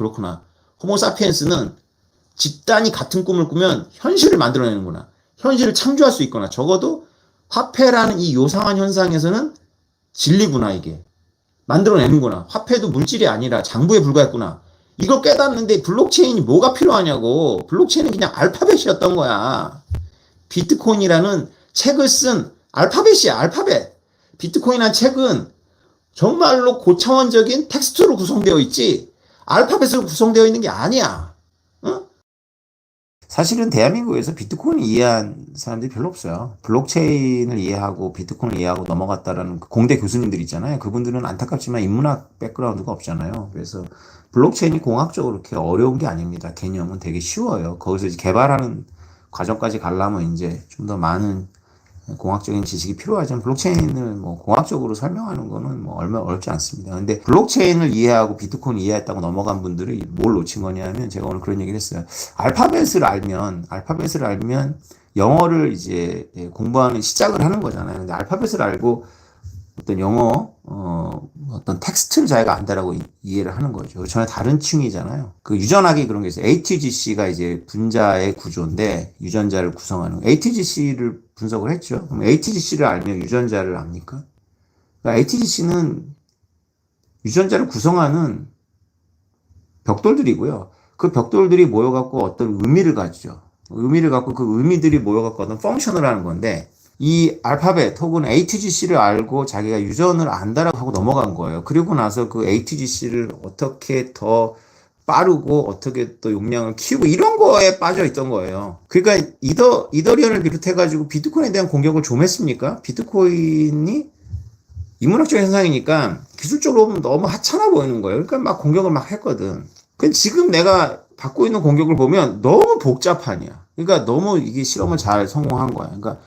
그렇구나. 호모사피엔스는 집단이 같은 꿈을 꾸면 현실을 만들어내는구나. 현실을 창조할 수 있거나 적어도 화폐라는 이 요상한 현상에서는 진리구나 이게. 만들어내는구나. 화폐도 물질이 아니라 장부에 불과했구나. 이걸 깨닫는데 블록체인이 뭐가 필요하냐고. 블록체인은 그냥 알파벳이었던 거야. 비트코인이라는 책을 쓴 알파벳이야. 알파벳. 비트코인이라는 책은 정말로 고차원적인 텍스트로 구성되어 있지 알파벳으로 구성되어 있는 게 아니야. 어? 사실은 대한민국에서 비트코인을 이해한 사람들이 별로 없어요. 블록체인을 이해하고 비트코인을 이해하고 넘어갔다라는 공대 교수님들 있잖아요. 그분들은 안타깝지만 인문학 백그라운드가 없잖아요. 그래서 블록체인이 공학적으로 그렇게 어려운 게 아닙니다. 개념은 되게 쉬워요. 거기서 이제 개발하는 과정까지 가려면 이제 좀 더 많은 공학적인 지식이 필요하지만 블록체인을 뭐 공학적으로 설명하는 거는 뭐 얼마 어렵지 않습니다. 근데 블록체인을 이해하고 비트코인을 이해했다고 넘어간 분들이 뭘 놓친 거냐면 제가 오늘 그런 얘기를 했어요. 알파벳을 알면 영어를 이제 공부하는 시작을 하는 거잖아요. 근데 알파벳을 알고 어떤 영어 어떤 텍스트를 자기가 안다라고 이해를 하는 거죠. 전혀 다른 층이잖아요. 그 유전학이 그런 게 있어요. ATGC가 이제 분자의 구조인데 유전자를 구성하는 ATGC를 분석을 했죠. 그럼 ATGC를 알면 유전자를 압니까? 그러니까 ATGC는 유전자를 구성하는 벽돌들이고요. 그 벽돌들이 모여갖고 어떤 의미를 가지죠. 의미를 갖고 그 의미들이 모여갖고 어떤 펑션을 하는 건데 이 알파벳 혹은 ATGC를 알고 자기가 유전을 안다라고 하고 넘어간 거예요. 그리고 나서 그 ATGC를 어떻게 더 빠르고 어떻게 또 용량을 키우고 이런 거에 빠져 있던 거예요. 그러니까 이더리움을 비롯해가지고 비트코인에 대한 공격을 좀 했습니까? 비트코인이 인문학적 현상이니까 기술적으로 보면 너무 하찮아 보이는 거예요. 그러니까 막 공격을 막 했거든. 근데 지금 내가 받고 있는 공격을 보면 너무 복잡하냐. 그러니까 너무 이게 실험을 잘 성공한 거야. 그러니까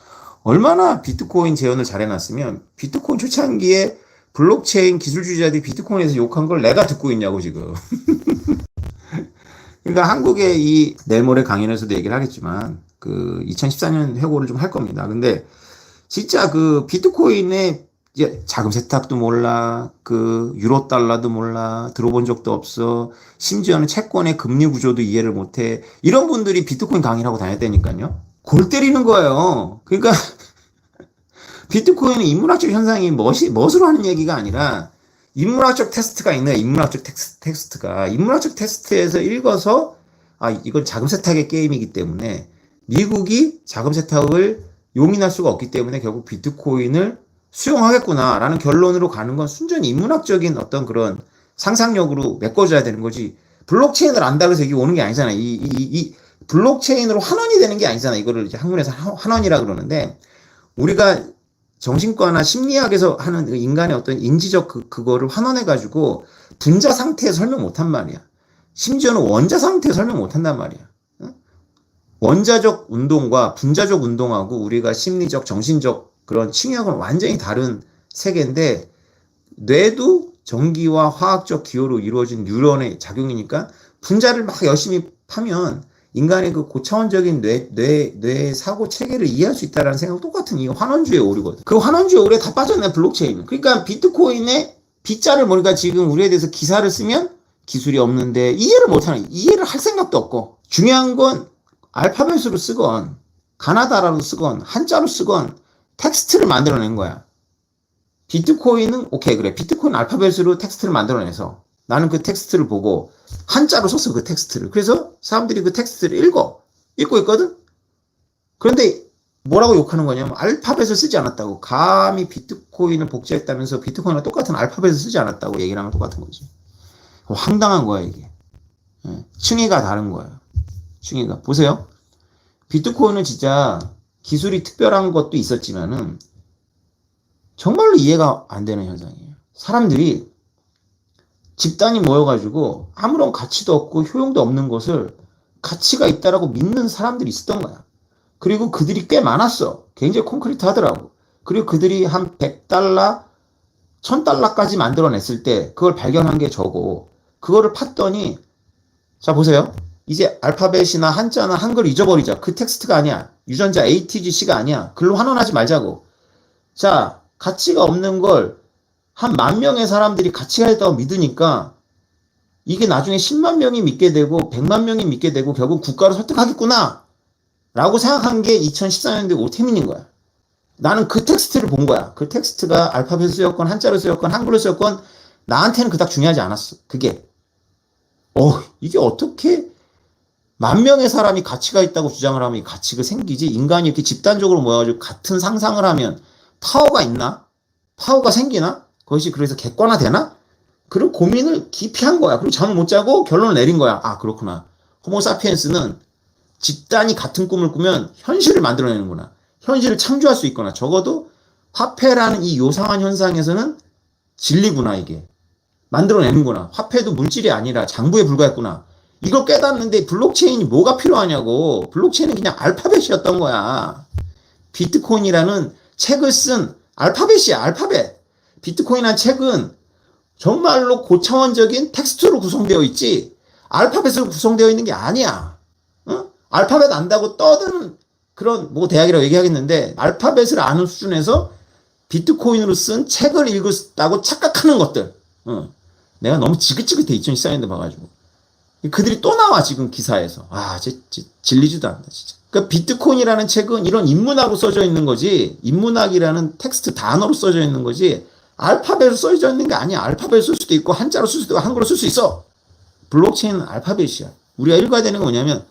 얼마나 비트코인 재현을 잘 해놨으면 비트코인 초창기에 블록체인 기술주의자들이 비트코인에서 욕한 걸 내가 듣고 있냐고 지금. 그러니까 한국의 이 내일 모레 강연에서도 얘기를 하겠지만 그 2014년 회고를 좀 할 겁니다. 근데 진짜 그 비트코인의 이제 자금 세탁도 몰라, 그 유로 달러도 몰라, 들어본 적도 없어, 심지어는 채권의 금리 구조도 이해를 못해. 이런 분들이 비트코인 강의를 하고 다녔다니까요. 골 때리는 거예요. 그러니까 비트코인은 인문학적 현상이 멋으로 하는 얘기가 아니라 인문학적 테스트가 있네. 인문학적 테스트가 인문학적 테스트에서 읽어서 아 이건 자금 세탁의 게임이기 때문에 미국이 자금 세탁을 용인할 수가 없기 때문에 결국 비트코인을 수용하겠구나라는 결론으로 가는 건 순전히 인문학적인 어떤 그런 상상력으로 메꿔줘야 되는 거지. 블록체인을 안다고 해서 이게 오는 게 아니잖아요. 이 블록체인으로 환원이 되는 게 아니잖아요. 이거를 이제 학문에서 환원이라 그러는데 우리가 정신과나 심리학에서 하는 인간의 어떤 인지적 그거를 환원해가지고 분자 상태에 설명 못한 말이야. 심지어는 원자 상태에 설명 못한단 말이야. 원자적 운동과 분자적 운동하고 우리가 심리적, 정신적 그런 층역은 완전히 다른 세계인데 뇌도 전기와 화학적 기호로 이루어진 뉴런의 작용이니까 분자를 막 열심히 파면 인간의 그 고차원적인 뇌 사고 체계를 이해할 수 있다는 생각 똑같은 이거 환원주의 오류거든. 그 환원주의 오류에 다 빠졌네 블록체인. 그러니까 비트코인의 B자를 모르니까 지금 우리에 대해서 기사를 쓰면 기술이 없는데 이해를 못하는 이해를 할 생각도 없고 중요한 건 알파벳으로 쓰건 가나다라로 쓰건 한자로 쓰건 텍스트를 만들어낸 거야. 비트코인은 오케이 그래 비트코인 알파벳으로 텍스트를 만들어내서 나는 그 텍스트를 보고 한자로 썼어 그 텍스트를. 그래서 사람들이 그 텍스트를 읽고 있거든. 그런데 뭐라고 욕하는 거냐면 알파벳을 쓰지 않았다고. 감히 비트코인을 복제했다면서 비트코인과 똑같은 알파벳을 쓰지 않았다고 얘기를 하면 똑같은 거지. 황당한 거야 이게. 층위가 다른 거예요. 층위가. 보세요. 비트코인은 진짜 기술이 특별한 것도 있었지만은 정말로 이해가 안 되는 현상이에요. 사람들이 집단이 모여가지고 아무런 가치도 없고 효용도 없는 것을 가치가 있다라고 믿는 사람들이 있었던 거야. 그리고 그들이 꽤 많았어. 굉장히 콘크리트 하더라고. 그리고 그들이 한 100달러, 1000달러까지 만들어냈을 때 그걸 발견한 게 저고 그거를 팠더니 자 보세요. 이제 알파벳이나 한자나 한글 잊어버리자. 그 텍스트가 아니야. 유전자 ATGC가 아니야. 글로 환원하지 말자고. 자 가치가 없는 걸 한 10,000명의 사람들이 가치가 있다고 믿으니까 이게 나중에 10만 명이 믿게 되고 100만 명이 믿게 되고 결국 국가로 설득하겠구나 라고 생각한 게 2014년도에 오태민인 거야. 나는 그 텍스트를 본 거야. 그 텍스트가 알파벳 쓰였건 한자로 쓰였건 한글로 쓰였건 나한테는 그닥 중요하지 않았어. 그게 이게 어떻게 만 명의 사람이 가치가 있다고 주장을 하면 이 가치가 생기지? 인간이 이렇게 집단적으로 모여가지고 같은 상상을 하면 파워가 있나? 파워가 생기나? 그것이 그래서 객관화되나? 그런 고민을 깊이 한 거야. 그리고 잠을 못 자고 결론을 내린 거야. 아, 그렇구나. 호모사피엔스는 집단이 같은 꿈을 꾸면 현실을 만들어내는구나. 현실을 창조할 수 있거나 적어도 화폐라는 이 요상한 현상에서는 진리구나, 이게. 만들어내는구나. 화폐도 물질이 아니라 장부에 불과했구나. 이걸 깨닫는데 블록체인이 뭐가 필요하냐고. 블록체인은 그냥 알파벳이었던 거야. 비트코인이라는 책을 쓴 알파벳이야, 알파벳. 비트코인이라는 책은 정말로 고차원적인 텍스트로 구성되어 있지 알파벳으로 구성되어 있는 게 아니야. 어? 알파벳 안다고 떠드는 그런 뭐 대학이라고 얘기하겠는데 알파벳을 아는 수준에서 비트코인으로 쓴 책을 읽었다고 착각하는 것들. 내가 너무 지긋지긋해 2014년도 봐가지고 그들이 또 나와 지금 기사에서. 질리지도 않다 진짜. 그러니까 비트코인이라는 책은 이런 인문학으로 써져 있는 거지 인문학이라는 텍스트 단어로 써져 있는 거지 알파벳으로 써져 있는 게 아니야. 알파벳 쓸 수도 있고 한자로 쓸 수도 있고 한글로 쓸 수 있어. 블록체인은 알파벳이야. 우리가 읽어야 되는 건 뭐냐면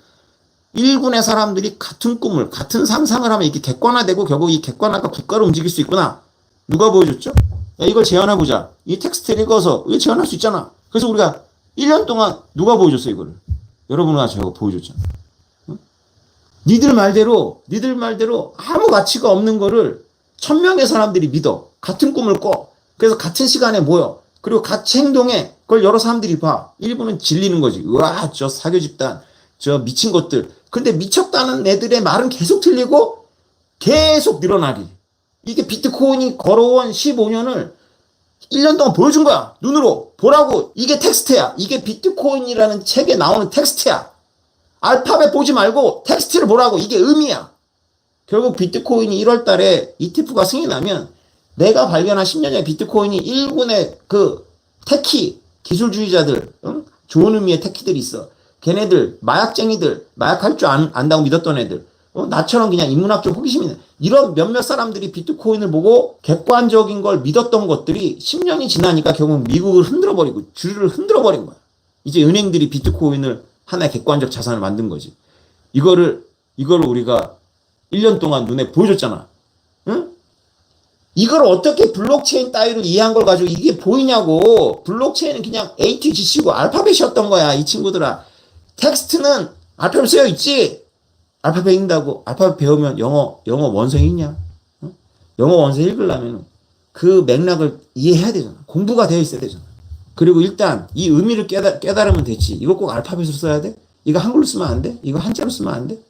일군의 사람들이 같은 꿈을 같은 상상을 하면 이게 객관화되고 결국 이 객관화가 국가로 움직일 수 있구나. 누가 보여줬죠? 야, 이걸 재현해보자. 이 텍스트를 읽어서 이거 재현할 수 있잖아. 그래서 우리가 1년 동안 누가 보여줬어 이거를? 여러분과 제가 보여줬잖아. 니들 말대로 아무 가치가 없는 거를 1000명의 사람들이 믿어. 같은 꿈을 꿔. 그래서 같은 시간에 모여. 그리고 같이 행동해. 그걸 여러 사람들이 봐. 일부는 질리는 거지. 우와, 저 사교 집단, 저 미친 것들. 근데 미쳤다는 애들의 말은 계속 틀리고 계속 늘어나기. 이게 비트코인이 걸어온 15년을 1년 동안 보여준 거야. 눈으로 보라고. 이게 텍스트야. 이게 비트코인이라는 책에 나오는 텍스트야. 알파벳 보지 말고 텍스트를 보라고. 이게 의미야. 결국 비트코인이 1월 달에 ETF가 승인하면 내가 발견한 10년의 비트코인이 1군의 그 테키 기술주의자들, 좋은 의미의 테키들이 있어. 걔네들 마약쟁이들, 마약할 줄 안다고 믿었던 애들, 나처럼 그냥 인문학적 호기심 있는 이런 몇몇 사람들이 비트코인을 보고 객관적인 걸 믿었던 것들이 10년이 지나니까 결국 미국을 흔들어버리고 주류를 흔들어버린 거야. 이제 은행들이 비트코인을 하나의 객관적 자산을 만든 거지. 이거를 우리가 1년 동안 눈에 보여줬잖아. 응? 이걸 어떻게 블록체인 따위로 이해한 걸 가지고 이게 보이냐고. 블록체인은 그냥 ATGC고 알파벳이었던 거야, 이 친구들아. 텍스트는 알파벳 쓰여 있지. 알파벳 읽는다고. 알파벳 배우면 영어 원서 읽냐? 응? 영어 원서 읽으려면 그 맥락을 이해해야 되잖아. 공부가 되어 있어야 되잖아. 그리고 일단 이 의미를 깨달으면 됐지. 이거 꼭 알파벳으로 써야 돼? 이거 한글로 쓰면 안 돼? 이거 한자로 쓰면 안 돼?